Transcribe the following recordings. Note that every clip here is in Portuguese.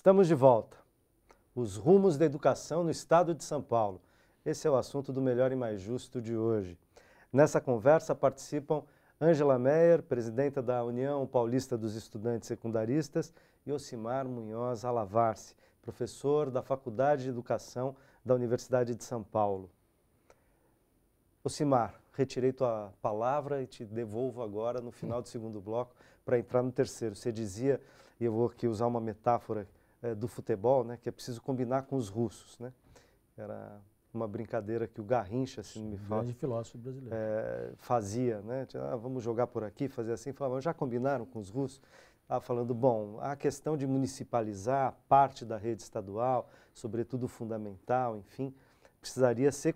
Estamos de volta. Os rumos da educação no estado de São Paulo. Esse é o assunto do Melhor e Mais Justo de hoje. Nessa conversa participam Ângela Meyer, presidenta da União Paulista dos Estudantes Secundaristas, e Ocimar Munhoz Alavarce, professor da Faculdade de Educação da Universidade de São Paulo. Ocimar, retirei tua palavra e te devolvo agora no final do segundo bloco para entrar no terceiro. Você dizia, e eu vou aqui usar uma metáfora do futebol, né, que é preciso combinar com os russos, né? Era uma brincadeira que o Garrincha, se não me fala, grande filósofo brasileiro, fazia, né? Vamos jogar por aqui, fazer assim. Falava, já combinaram com os russos? Estava falando, bom, a questão de municipalizar parte da rede estadual, sobretudo fundamental, enfim, precisaria ser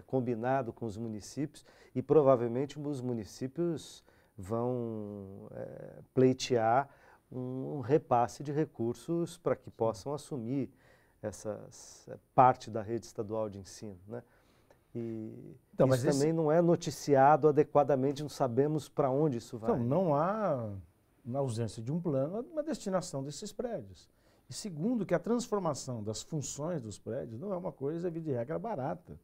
combinado com os municípios e provavelmente os municípios vão pleitear um repasse de recursos para que possam assumir parte da rede estadual de ensino, né? E então, isso também não é noticiado adequadamente, não sabemos para onde isso vai. Então, não há, na ausência de um plano, uma destinação desses prédios. E segundo, que a transformação das funções dos prédios não é uma coisa, via de regra, barata.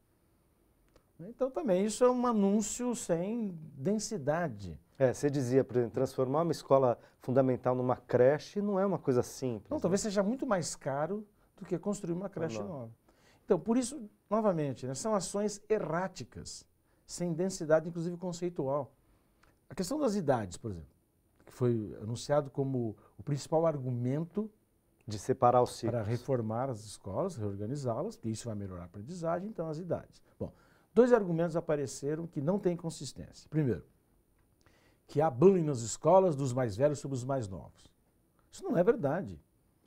Então, também, isso é um anúncio sem densidade. Você dizia, por exemplo, transformar uma escola fundamental numa creche não é uma coisa simples. Não, talvez seja muito mais caro do que construir uma creche nova. Então, por isso, novamente, né, são ações erráticas, sem densidade, inclusive conceitual. A questão das idades, por exemplo, que foi anunciado como o principal argumento de separar os ciclos. Para reformar as escolas, reorganizá-las, porque isso vai melhorar a aprendizagem, então as idades. Bom, dois argumentos apareceram que não têm consistência. Primeiro, que há bullying nas escolas dos mais velhos sobre os mais novos. Isso não é verdade.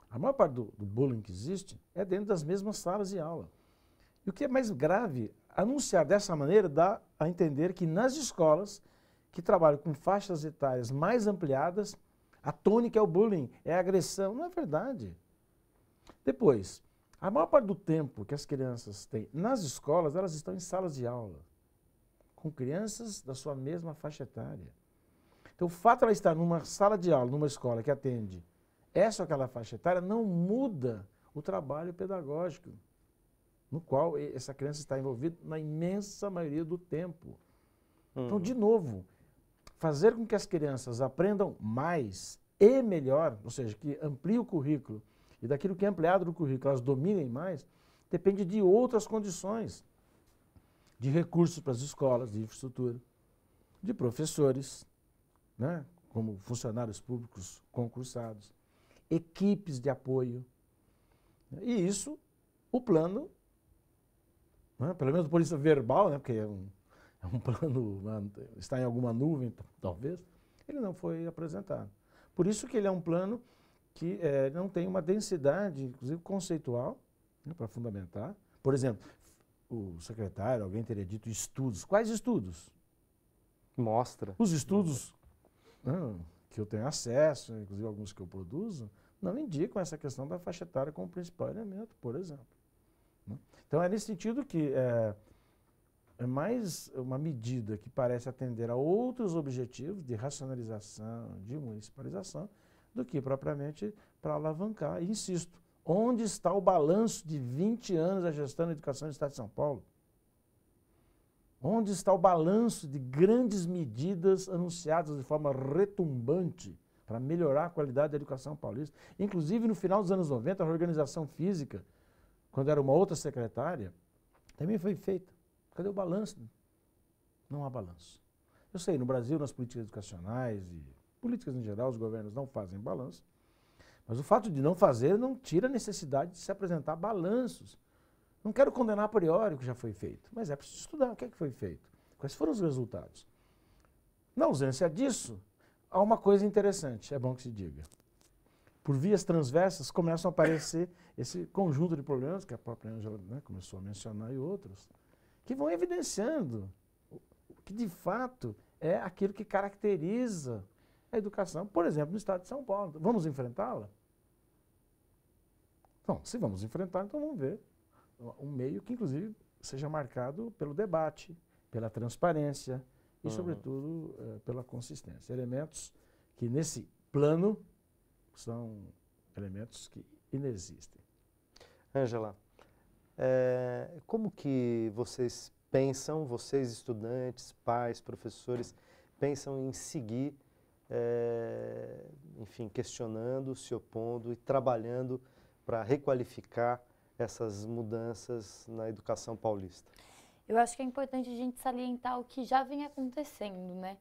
A maior parte do bullying que existe é dentro das mesmas salas de aula. E o que é mais grave, anunciar dessa maneira dá a entender que nas escolas que trabalham com faixas etárias mais ampliadas, a tônica é o bullying, é a agressão. Não é verdade. Depois, a maior parte do tempo que as crianças têm nas escolas, elas estão em salas de aula, com crianças da sua mesma faixa etária. Então, o fato de ela estar numa sala de aula, numa escola que atende essa ou aquela faixa etária, não muda o trabalho pedagógico, no qual essa criança está envolvida na imensa maioria do tempo. Então, de novo, fazer com que as crianças aprendam mais e melhor, ou seja, que amplie o currículo, e daquilo que é ampliado no currículo elas dominem mais, depende de outras condições, de recursos para as escolas, de infraestrutura, de professores, né, como funcionários públicos concursados, equipes de apoio. E isso, o plano, né, pelo menos por isso verbal, né, porque é um plano, está em alguma nuvem, talvez, ele não foi apresentado. Por isso que ele é um plano que não tem uma densidade, inclusive conceitual, né, para fundamentar. Por exemplo, o secretário, alguém teria dito estudos. Quais estudos? Mostra. Os estudos que eu tenho acesso, inclusive alguns que eu produzo, não indicam essa questão da faixa etária como principal elemento, por exemplo. Então é nesse sentido que é mais uma medida que parece atender a outros objetivos de racionalização, de municipalização, do que propriamente para alavancar. E insisto, onde está o balanço de 20 anos da gestão da educação do Estado de São Paulo? Onde está o balanço de grandes medidas anunciadas de forma retumbante para melhorar a qualidade da educação paulista? Inclusive, no final dos anos 90, a reorganização física, quando era uma outra secretária, também foi feita. Cadê o balanço? Não há balanço. Eu sei, no Brasil, nas políticas educacionais e políticas em geral, os governos não fazem balanço, mas o fato de não fazer não tira a necessidade de se apresentar balanços. Não quero condenar a priori o que já foi feito, mas é preciso estudar o que é que foi feito, quais foram os resultados. Na ausência disso, há uma coisa interessante, é bom que se diga. Por vias transversas começam a aparecer esse conjunto de problemas que a própria Ângela, né, começou a mencionar e outros, que vão evidenciando o que de fato é aquilo que caracteriza a educação, por exemplo, no estado de São Paulo. Vamos enfrentá-la? Bom, se vamos enfrentar, então vamos ver um meio que, inclusive, seja marcado pelo debate, pela transparência e, sobretudo, pela consistência. Elementos que, nesse plano, são elementos que inexistem. Ângela, como que vocês pensam, vocês estudantes, pais, professores, pensam em seguir, enfim, questionando, se opondo e trabalhando para requalificar essas mudanças na educação paulista? Eu acho que é importante a gente salientar o que já vem acontecendo, né?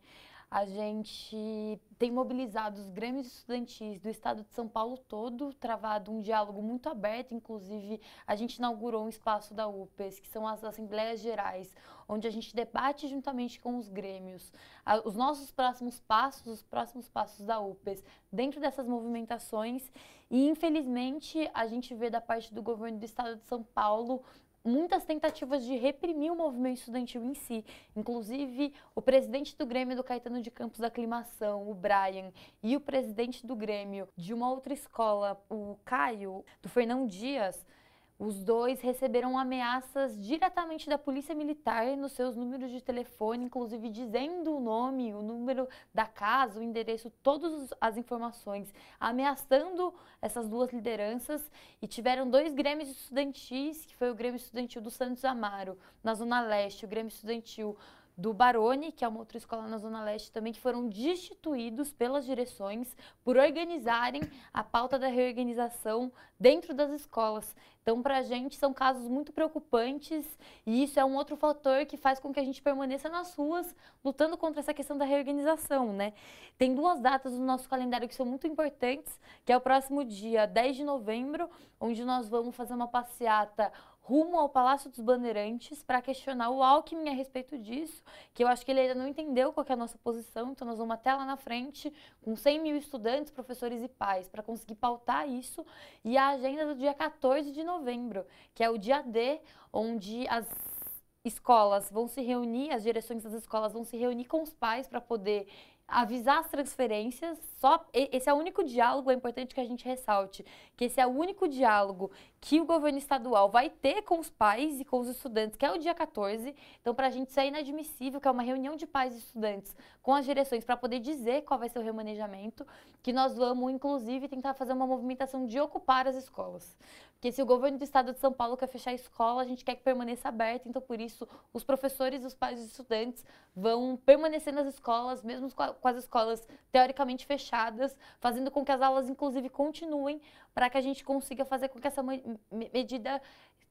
A gente tem mobilizado os grêmios estudantis do estado de São Paulo todo, travado um diálogo muito aberto, inclusive a gente inaugurou um espaço da UPES, que são as Assembleias Gerais, onde a gente debate juntamente com os grêmios os nossos próximos passos, os próximos passos da UPES, dentro dessas movimentações. E infelizmente a gente vê da parte do governo do estado de São Paulo muitas tentativas de reprimir o movimento estudantil em si. Inclusive, o presidente do Grêmio do Caetano de Campos da Aclimação, o Brian, e o presidente do Grêmio de uma outra escola, o Caio, do Fernão Dias, os dois receberam ameaças diretamente da Polícia Militar nos seus números de telefone, inclusive dizendo o nome, o número da casa, o endereço, todas as informações, ameaçando essas duas lideranças. E tiveram dois grêmios estudantis, que foi o Grêmio Estudantil do Santos Amaro, na Zona Leste, o Grêmio Estudantil do Barone, que é uma outra escola na Zona Leste também, que foram destituídos pelas direções por organizarem a pauta da reorganização dentro das escolas. Então, para a gente, são casos muito preocupantes e isso é um outro fator que faz com que a gente permaneça nas ruas lutando contra essa questão da reorganização, né? Tem duas datas no nosso calendário que são muito importantes, que é o próximo dia 10 de novembro, onde nós vamos fazer uma passeata rumo ao Palácio dos Bandeirantes para questionar o Alckmin a respeito disso, que eu acho que ele ainda não entendeu qual que é a nossa posição, então nós vamos até lá na frente com 100 mil estudantes, professores e pais para conseguir pautar isso. E a agenda do dia 14 de novembro, que é o dia D, onde as escolas vão se reunir, as direções das escolas vão se reunir com os pais para poder avisar as transferências. Esse é o único diálogo, é importante que a gente ressalte, que esse é o único diálogo que o governo estadual vai ter com os pais e com os estudantes, que é o dia 14. Então, para a gente isso é inadmissível, que é uma reunião de pais e estudantes com as direções para poder dizer qual vai ser o remanejamento, que nós vamos, inclusive, tentar fazer uma movimentação de ocupar as escolas. Porque se o governo do estado de São Paulo quer fechar a escola, a gente quer que permaneça aberta, então por isso os professores, os pais e os estudantes vão permanecer nas escolas, mesmo com as escolas teoricamente fechadas, fazendo com que as aulas inclusive continuem, para que a gente consiga fazer com que essa medida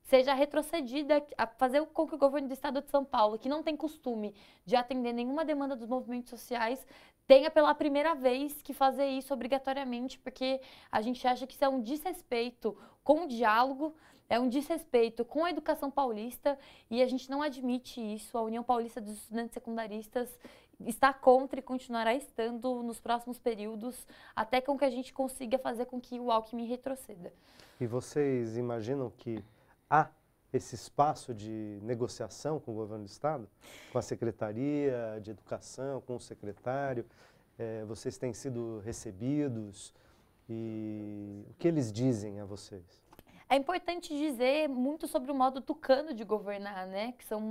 seja retrocedida, a fazer com que o governo do estado de São Paulo, que não tem costume de atender nenhuma demanda dos movimentos sociais, tenha pela primeira vez que fazer isso obrigatoriamente, porque a gente acha que isso é um desrespeito com o diálogo, é um desrespeito com a educação paulista e a gente não admite isso. A União Paulista dos Estudantes Secundaristas está contra e continuará estando nos próximos períodos, até com que a gente consiga fazer com que o Alckmin retroceda. E vocês imaginam que há esse espaço de negociação com o governo do estado, com a Secretaria de Educação, com o secretário? Vocês têm sido recebidos e o que eles dizem a vocês? É importante dizer muito sobre o modo tucano de governar, né? Que são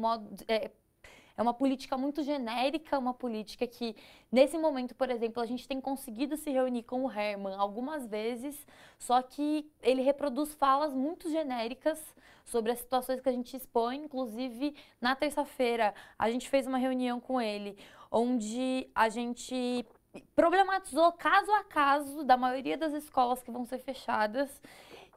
é uma política muito genérica, uma política que, nesse momento, por exemplo, a gente tem conseguido se reunir com o Herman algumas vezes, só que ele reproduz falas muito genéricas sobre as situações que a gente expõe. Inclusive, na terça-feira, a gente fez uma reunião com ele, onde a gente problematizou caso a caso da maioria das escolas que vão ser fechadas.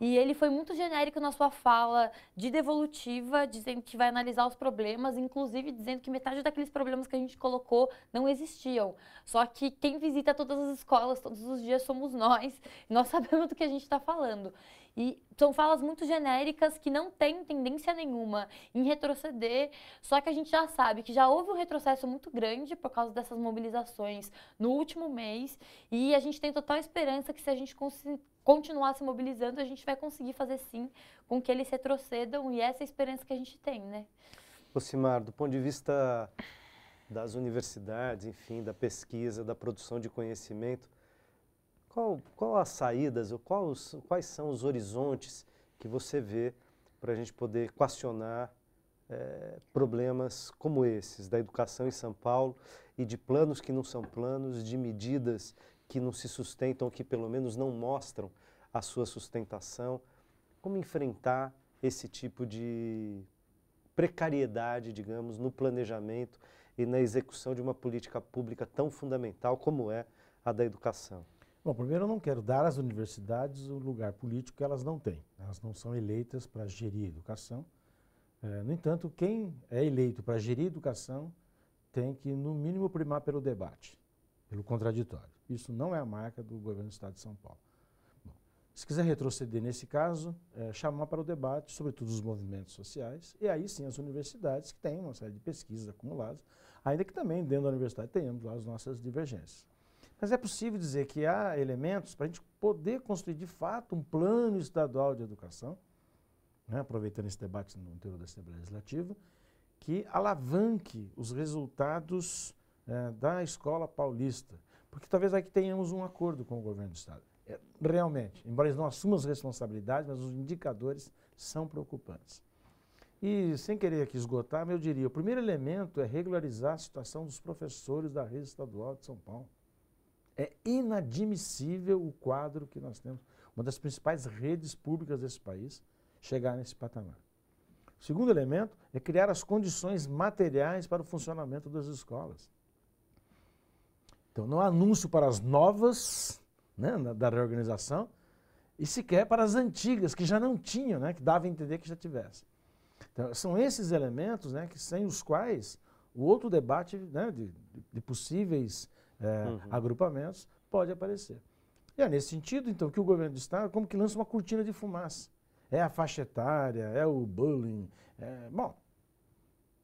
E ele foi muito genérico na sua fala de devolutiva, dizendo que vai analisar os problemas, inclusive dizendo que metade daqueles problemas que a gente colocou não existiam. Só que quem visita todas as escolas todos os dias somos nós, e nós sabemos do que a gente está falando. E são falas muito genéricas que não têm tendência nenhuma em retroceder, só que a gente já sabe que já houve um retrocesso muito grande por causa dessas mobilizações no último mês, e a gente tem total esperança que se a gente continuar se mobilizando, a gente vai conseguir fazer sim com que eles retrocedam, e essa é a esperança que a gente tem, né? Ocimar, do ponto de vista das universidades, enfim, da pesquisa, da produção de conhecimento, qual as saídas ou quais são os horizontes que você vê para a gente poder equacionar problemas como esses da educação em São Paulo e de planos que não são planos, de medidas que não se sustentam, que pelo menos não mostram a sua sustentação. Como enfrentar esse tipo de precariedade, digamos, no planejamento e na execução de uma política pública tão fundamental como é a da educação? Bom, primeiro eu não quero dar às universidades o lugar político que elas não têm. Elas não são eleitas para gerir a educação. No entanto, quem é eleito para gerir a educação tem que, no mínimo, primar pelo debate, pelo contraditório. Isso não é a marca do governo do Estado de São Paulo. Bom, se quiser retroceder nesse caso, chamar para o debate, sobretudo os movimentos sociais, e aí sim as universidades, que têm uma série de pesquisas acumuladas, ainda que também dentro da universidade tenhamos lá as nossas divergências. Mas é possível dizer que há elementos para a gente poder construir de fato um plano estadual de educação, né, aproveitando esse debate no interior da Assembleia Legislativa, que alavanque os resultados da escola paulista. Porque talvez aqui tenhamos um acordo com o governo do Estado. Realmente, embora eles não assumam as responsabilidades, mas os indicadores são preocupantes. E, sem querer aqui esgotar, eu diria, o primeiro elemento é regularizar a situação dos professores da rede estadual de São Paulo. É inadmissível o quadro que nós temos, uma das principais redes públicas desse país, chegar nesse patamar. O segundo elemento é criar as condições materiais para o funcionamento das escolas. Então, não há anúncio para as novas, né, da reorganização, e sequer para as antigas, que já não tinham, né, que dava a entender que já tivesse. Então, são esses elementos, né, que sem os quais o outro debate, né, de possíveis agrupamentos pode aparecer. E é nesse sentido, então, que o governo do Estado como que lança uma cortina de fumaça. É a faixa etária, é o bullying, bom,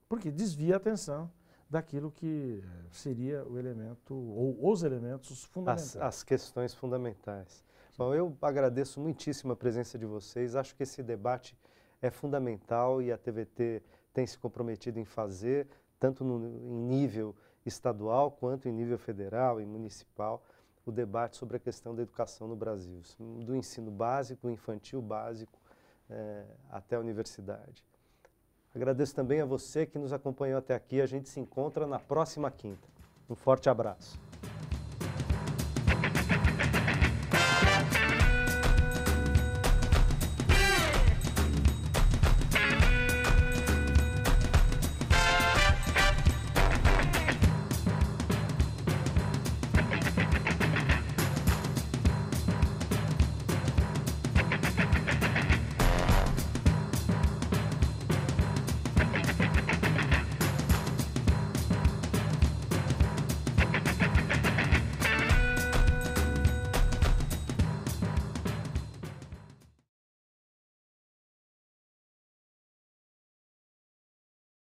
porque desvia a atenção daquilo que seria o elemento, ou os elementos fundamentais. As questões fundamentais. Bom, eu agradeço muitíssimo a presença de vocês, acho que esse debate é fundamental e a TVT tem se comprometido em fazer, tanto em nível estadual quanto em nível federal e municipal, o debate sobre a questão da educação no Brasil, do ensino básico, infantil básico, até a universidade. Agradeço também a você que nos acompanhou até aqui. A gente se encontra na próxima quinta. Um forte abraço.